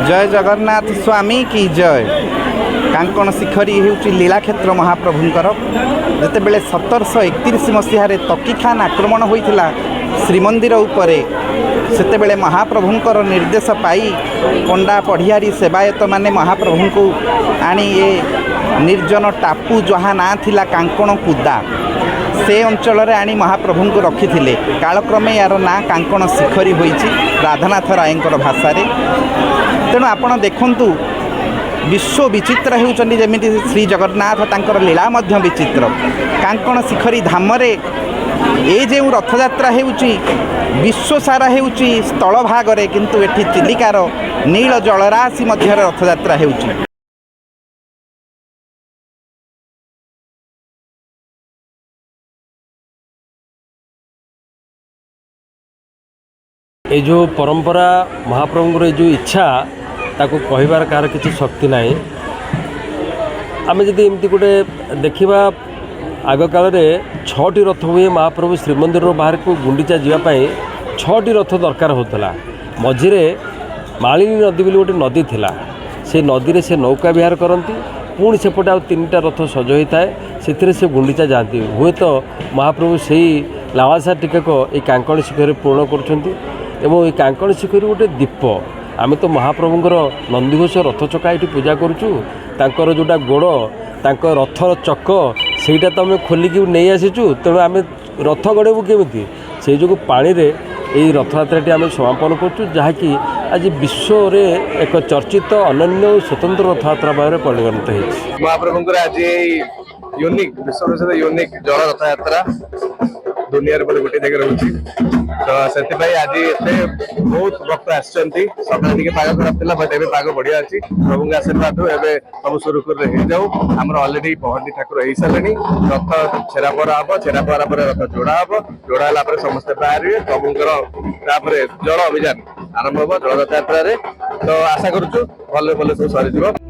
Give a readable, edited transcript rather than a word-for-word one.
जय जगन्नाथ स्वामी की जय। कांकण शिखरी होउची लीलाक्षेत्र महाप्रभुंकर जिते बेले 1731 मसीह तकी खान आक्रमण होइथिला श्रीमंदिर उपरे सेते बेले महाप्रभुंकर निर्देश पाई पंडा पढ़ियारी सेवायत माने महाप्रभु को आनी ये निर्जन टापू जहाँ ना थिला कांकण कुदा से अंचल आनी महाप्रभु को रखी थे। कालक्रमे यार ना कांकण शिखरी होइछि राधानाथ रायंकर भाषा तेणु आपण देखंतु विश्व विचित्र होउचंदी जेमिति श्री जगन्नाथ तांकर लीला मध्य विचित्र। कांकण शिखरी धाम रे ए जे रथयात्रा हेउची विश्व सारा हेउची स्थल भागरे किंतु एठी चिलिकार नील जलराशि मध्य रथयात्रा हेउची। ये जो परंपरा महाप्रभुर जो इच्छा ताको कहबार कार किसी शक्ति ना। आम जदि एमती गोटे देखा आग काल में 6टी रथ हुए महाप्रभु श्रीमंदिर बाहर को गुंडीचा जावाई 6टी रथ दरकार होता। मझिरे मालिनी नदी बोली गोटे नदी थिला से नदी रे से नौका विहार करती पुणी सेपटे आ 3टा रथ सज होता है से गुंडीचा जाती हुए तो महाप्रभु से लावासा टीकाक ये कांकण शिखर पूर्ण कर एवं ये कांकण शिखर गोटे दीप। आम तो महाप्रभुंर नंदीघोष रथ चका ये पूजा करुँ जोटा गोड़ तांको रथर चक सेटा तो आम खोलिकी नहीं आसीचु तेणु आम रथ गड़ेबू केमी से जो पानी रे यही रथयात्रा आम समापन करुँ जहाँकि आज विश्व रे एक चर्चित अनन्य स्वतंत्र रथयात्रा भाव में परिगणित हो। महाप्रभुंर आज यूनिक विश्व प्रसिद्ध यूनिक जल रथयात्रा दुनिया गोटे जगह रही तो से आज बहुत भक्त आसती सकाल टे पाग खराब था बट ए पाग बढ़िया अच्छी प्रभु आशीर्वाद एवं सब सुरुखुर हो जाऊ आम अलरेडी पहंडी ठाकुर हो सारे रथ छेरा परा हम छेरा परा रथ जोड़ा हम जोड़ा समस्ते बाहर प्रभुंर जल अभियान आरंभ हम जल रथयात्रा तो आशा करुचु भले भले सब सरीज।